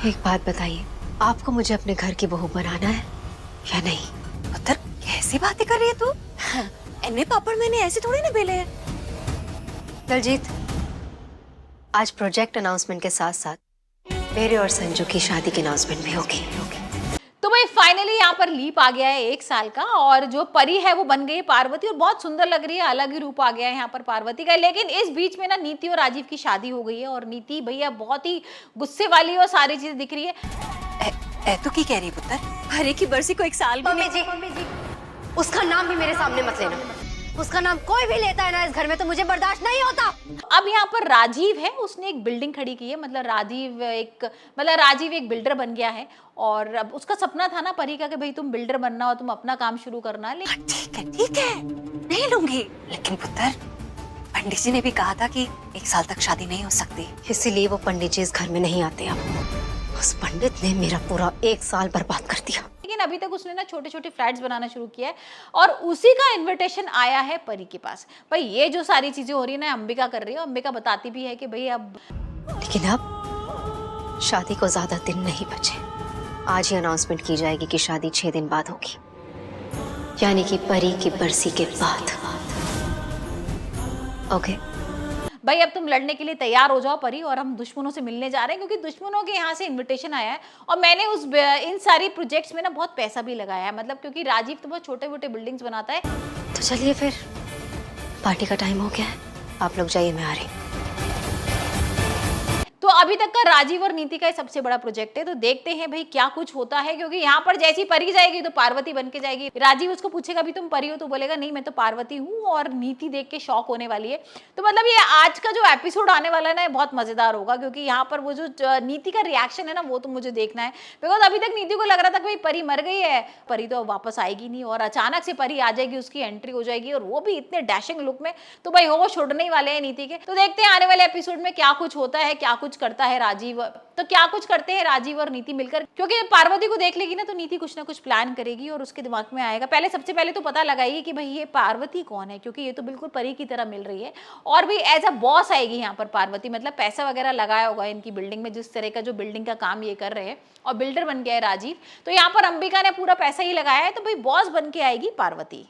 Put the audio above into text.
एक बात बताइए, आपको मुझे अपने घर की बहू बनाना है या नहीं? पुत्र, कैसी बातें कर रही है तू? इन्हें पापड़ मैंने ऐसे थोड़ी ना बेले हैं। दलजीत, आज प्रोजेक्ट अनाउंसमेंट के साथ साथ मेरे और संजू की शादी की अनाउंसमेंट भी होगी। तो भाई फाइनली यहाँ पर लीप आ गया है 1 साल का, और जो परी है वो बन गई है पार्वती, और बहुत सुंदर लग रही है, अलग ही रूप आ गया है यहाँ पर पार्वती का। लेकिन इस बीच में ना नीति और राजीव की शादी हो गई है, और नीति भैया बहुत ही गुस्से वाली है और सारी चीजें दिख रही है। तू की कह रही पुत्र? परी की बरसी को 1 साल भी नहीं। मम्मी जी, उसका नाम भी मेरे सामने मत लेना। उसका नाम कोई भी लेता है ना इस घर में तो मुझे बर्दाश्त नहीं होता। अब यहाँ पर राजीव है, उसने एक बिल्डिंग खड़ी की है, मतलब राजीव एक बिल्डर बन गया है। और अब उसका सपना था ना परी का कि भाई तुम बिल्डर बनना और तुम अपना काम शुरू करना। लेकिन ठीक है, नहीं लूंगी। लेकिन पुत्र, पंडित जी ने भी कहा था कि 1 साल तक शादी नहीं हो सकती। इसीलिए वो पंडित जी इस घर में नहीं आते। अब उस पंडित ने मेरा पूरा 1 साल बर्बाद कर दिया। लेकिन अभी तक उसने ना छोटे छोटे फ्लैट्स बनाना शुरू किया है, और उसी का इनविटेशन आया है परी के पास। भाई ये जो सारी चीजें हो रही है ना, अंबिका कर रही है। अंबिका बताती भी है कि भाई अब, लेकिन अब शादी को ज्यादा दिन नहीं बचे। आज ही अनाउंसमेंट की जाएगी कि शादी 6 दिन बाद होगी, यानी कि परी की बरसी के बाद। ओके भाई अब तुम लड़ने के लिए तैयार हो जाओ परी, और हम दुश्मनों से मिलने जा रहे हैं, क्योंकि दुश्मनों के यहाँ से इनविटेशन आया है। और मैंने इन सारी प्रोजेक्ट्स में ना बहुत पैसा भी लगाया है, मतलब क्योंकि राजीव तो बहुत छोटे मोटे बिल्डिंग्स बनाता है। तो चलिए फिर, पार्टी का टाइम हो गया है। आप लोग जाइए, मैं आ रही। तो अभी तक का राजीव और नीति का ये सबसे बड़ा प्रोजेक्ट है, तो देखते हैं भाई क्या कुछ होता है। क्योंकि यहाँ पर जैसी परी जाएगी तो पार्वती बन के जाएगी। राजीव उसको पूछेगा भी तुम परी हो, तो बोलेगा नहीं मैं तो पार्वती हूँ, और नीति देख के शॉक होने वाली है। तो मतलब ये आज का जो एपिसोड आने वाला है ना, बहुत मजेदार होगा, क्योंकि यहाँ पर वो जो नीति का रिएक्शन है ना, वो तो मुझे देखना है। बिकॉज अभी तक नीति को लग रहा था कि भाई परी मर गई है, परी तो वापस आएगी नहीं, और अचानक से परी आ जाएगी, उसकी एंट्री हो जाएगी, और वो भी इतने डैशिंग लुक में। तो भाई होश उड़ने ही वाले हैं नीति के। तो देखते हैं आने वाले एपिसोड में क्या कुछ होता है, क्या कुछ करता है राजीव। तो क्या कुछ करते हैं राजीव और नीति मिलकर, क्योंकि पार्वती को देख लेगी ना तो नीति कुछ ना कुछ प्लान करेगी, और उसके दिमाग में आएगा। सबसे पहले तो पता लगाएगी कि भाई ये पार्वती कौन है, क्योंकि ये तो बिल्कुल परी की तरह मिल रही है। और भी एज अ बॉस आएगी यहाँ पर पार्वती, मतलब पैसा वगैरह लगाया होगा इनकी बिल्डिंग में, जिस तरह का जो बिल्डिंग का काम ये कर रहे हैं, और बिल्डर बन गया है राजीव। तो यहाँ पर अंबिका ने पूरा पैसा ही लगाया है, तो भाई बॉस बन के आएगी पार्वती।